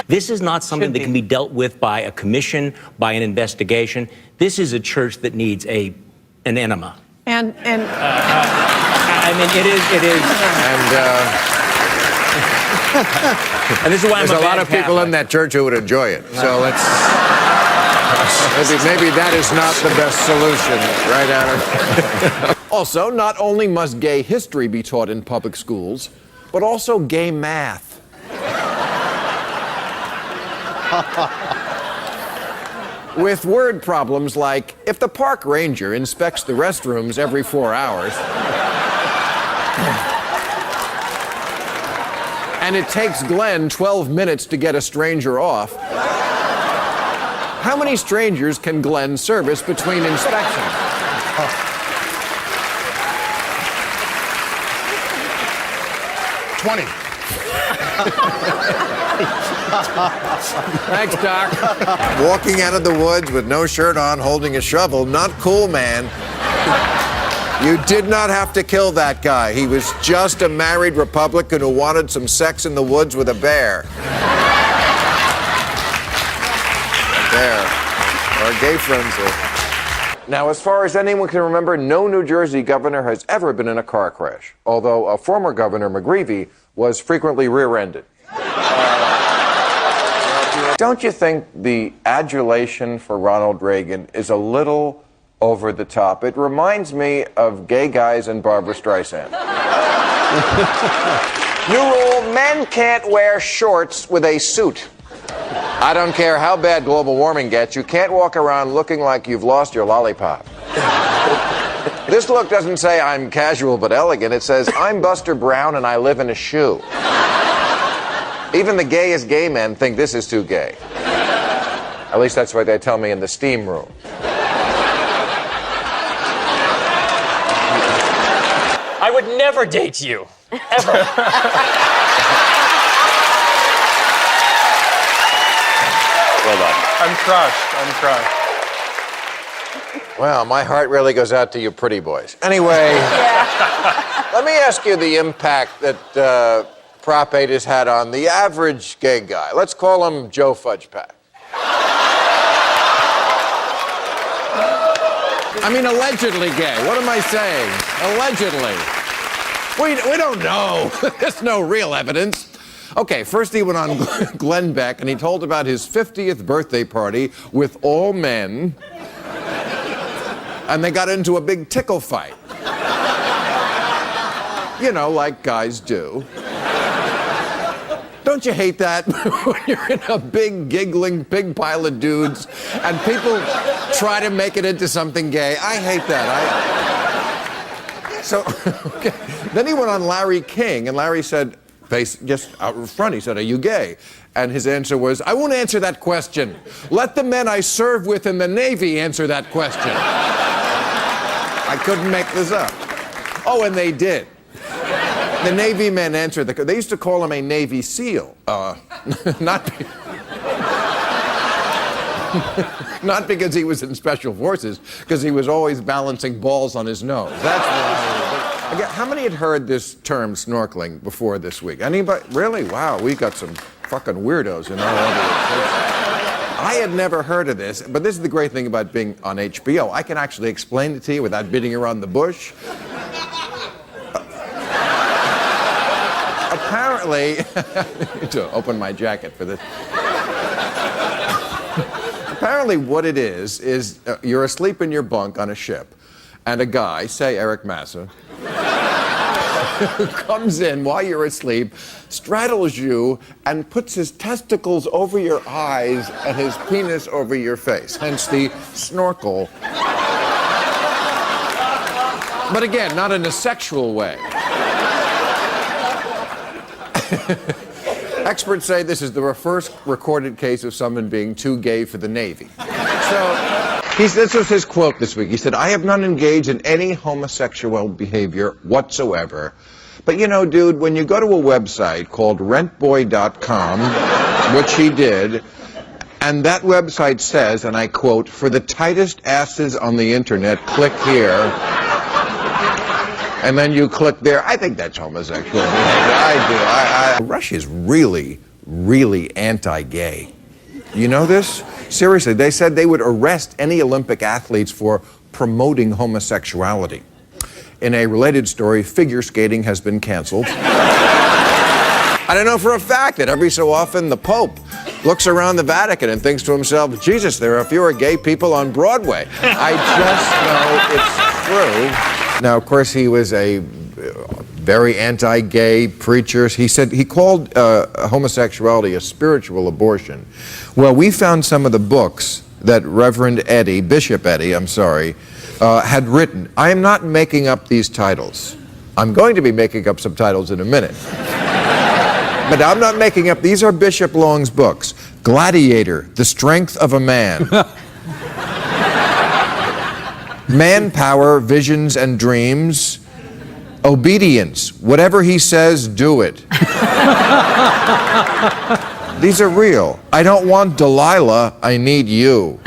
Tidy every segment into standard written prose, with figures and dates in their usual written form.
This is not something that can be dealt with by a commission, by an investigation. This is a church that needs an enema. I mean, it is. And this is why there's a lot of people in that church who would enjoy it. So let's maybe that is not the best solution, right, Adam? Also, not only must gay history be taught in public schools, but also gay math. With word problems like, if the park ranger inspects the restrooms every 4 hours, and it takes Glenn 12 minutes to get a stranger off, how many strangers can Glenn service between inspections? 20. Thanks, Doc. Walking out of the woods with no shirt on, holding a shovel, not cool, man. You did not have to kill that guy. He was just a married Republican who wanted some sex in the woods with a bear. There. Our gay friends are. Now, as far as anyone can remember, no New Jersey governor has ever been in a car crash, although a former governor, McGreevey, was frequently rear-ended. Don't you think the adulation for Ronald Reagan is a little over the top? It reminds me of gay guys and Barbra Streisand. New rule, men can't wear shorts with a suit. I don't care how bad global warming gets, you can't walk around looking like you've lost your lollipop. This look doesn't say I'm casual but elegant, it says I'm Buster Brown and I live in a shoe. Even the gayest gay men think this is too gay. At least that's what they tell me in the steam room. I would never date you. Ever. Well done. I'm crushed. Well, my heart really goes out to you pretty boys. Anyway, let me ask you the impact that Prop 8 has had on the average gay guy. Let's call him Joe Fudgepack. I mean, allegedly gay. What am I saying? Allegedly. We don't know. There's no real evidence. Okay, first he went on Glenn Beck and he told about his 50th birthday party with all men. And they got into a big tickle fight. You know, like guys do. Don't you hate that? When you're in a big, giggling pig pile of dudes and people try to make it into something gay. I hate that. So, okay. Then he went on Larry King, and Larry said, just out in front, he said, "Are you gay?" And his answer was, "I won't answer that question. Let the men I serve with in the Navy answer that question." I couldn't make this up. Oh, and they did. The Navy men answered they used to call him a Navy SEAL. Not because he was in Special Forces, because he was always balancing balls on his nose. That's why. Again, how many had heard this term snorkeling before this week? Anybody? Really? Wow, we got some fucking weirdos in our audience. I had never heard of this, but this is the great thing about being on HBO. I can actually explain it to you without beating around the bush. Apparently, I need to open my jacket for this. Apparently what it is you're asleep in your bunk on a ship, and a guy, say Eric Massa, comes in while you're asleep, straddles you, and puts his testicles over your eyes and his penis over your face, hence the snorkel. But again, not in a sexual way. Experts say this is the first recorded case of someone being too gay for the Navy. So, this was his quote this week. He said, "I have not engaged in any homosexual behavior whatsoever. But you know, dude, when you go to a website called rentboy.com, which he did, and that website says, and I quote, 'For the tightest asses on the internet, click here.' And then you click there. I think that's homosexual behavior. I do. Russia's really, really anti-gay. You know this? Seriously, they said they would arrest any Olympic athletes for promoting homosexuality. In a related story, figure skating has been canceled. I don't know for a fact that every so often the Pope looks around the Vatican and thinks to himself, Jesus, there are fewer gay people on Broadway. I just know it's true. Now, of course, he was a very anti-gay preacher. He said he called homosexuality a spiritual abortion. Well, we found some of the books that Reverend Eddie, Bishop Eddie, had written. I am not making up these titles. I'm going to be making up some titles in a minute. But I'm not making up. These are Bishop Long's books. Gladiator, The Strength of a Man. Manpower, Visions and Dreams. Obedience, whatever he says, do it. These are real. I don't want Delilah, I need you.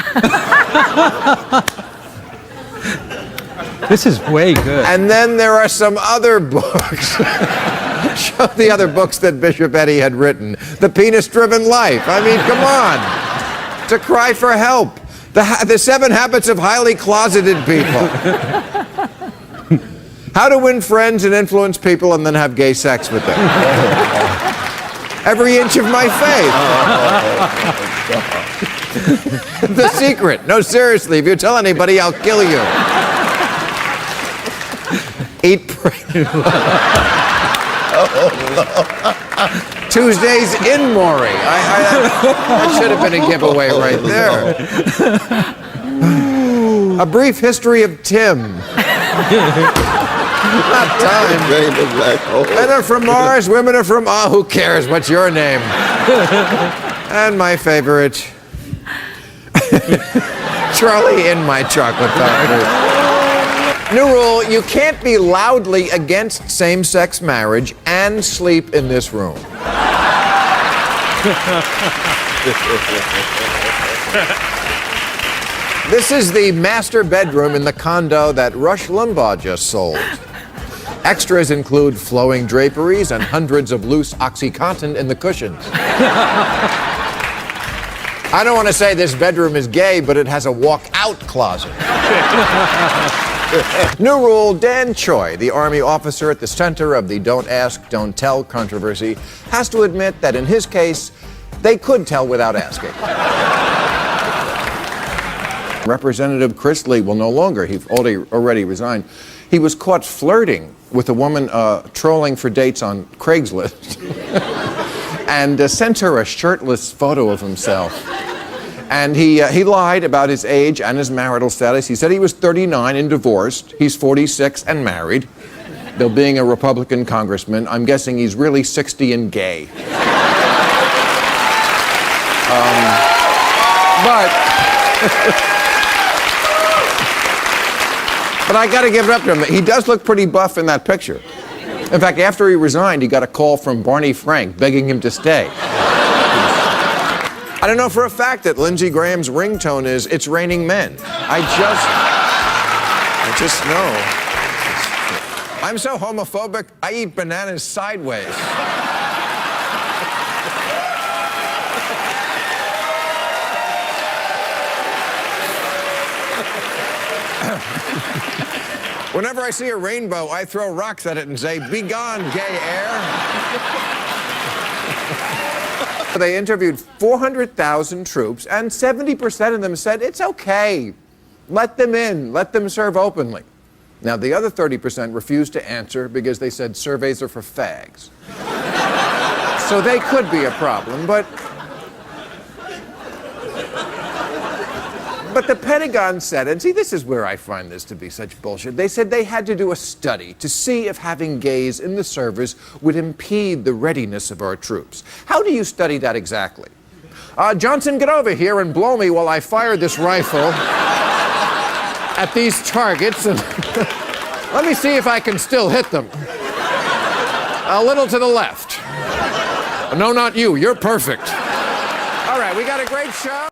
This is way good. And then there are some other books. Show the other books that Bishop Eddie had written. The Penis-Driven Life. I mean, come on. It's a cry for help. The 7 Habits of Highly Closeted People. How to win friends and influence people and then have gay sex with them. Every inch of my faith. The Secret. No, seriously, if you tell anybody, I'll kill you. Eat Tuesdays in Maury. That should have been a giveaway right there. A Brief History of Tim. Not time. Men are from Mars, women are from... Oh, who cares? What's your name? And my favorite, Charlie in My Chocolate Factory. New rule, you can't be loudly against same-sex marriage and sleep in this room. This is the master bedroom in the condo that Rush Limbaugh just sold. Extras include flowing draperies and hundreds of loose OxyContin in the cushions. I don't want to say this bedroom is gay, but it has a walk-out closet. New rule, Dan Choi, the Army officer at the center of the Don't Ask, Don't Tell controversy, has to admit that in his case, they could tell without asking. Representative Chris Lee will no longer, he's already resigned. He was caught flirting with a woman trolling for dates on Craigslist and sent her a shirtless photo of himself. And he lied about his age and his marital status. He said he was 39 and divorced. He's 46 and married. Though being a Republican congressman, I'm guessing he's really 60 and gay. But I got to give it up to him. He does look pretty buff in that picture. In fact, after he resigned, he got a call from Barney Frank begging him to stay. I don't know for a fact that Lindsey Graham's ringtone is "It's Raining Men." I just know. I'm so homophobic, I eat bananas sideways. Whenever I see a rainbow, I throw rocks at it and say, "Be gone, gay air." They interviewed 400,000 troops, and 70% of them said, it's okay. Let them in. Let them serve openly. Now, the other 30% refused to answer because they said surveys are for fags. So they could be a problem, but the Pentagon said, and see, this is where I find this to be such bullshit. They said they had to do a study to see if having gays in the service would impede the readiness of our troops. How do you study that exactly? Johnson, get over here and blow me while I fire this rifle at these targets, and let me see if I can still hit them. A little to the left. No, not you. You're perfect. All right, we got a great show.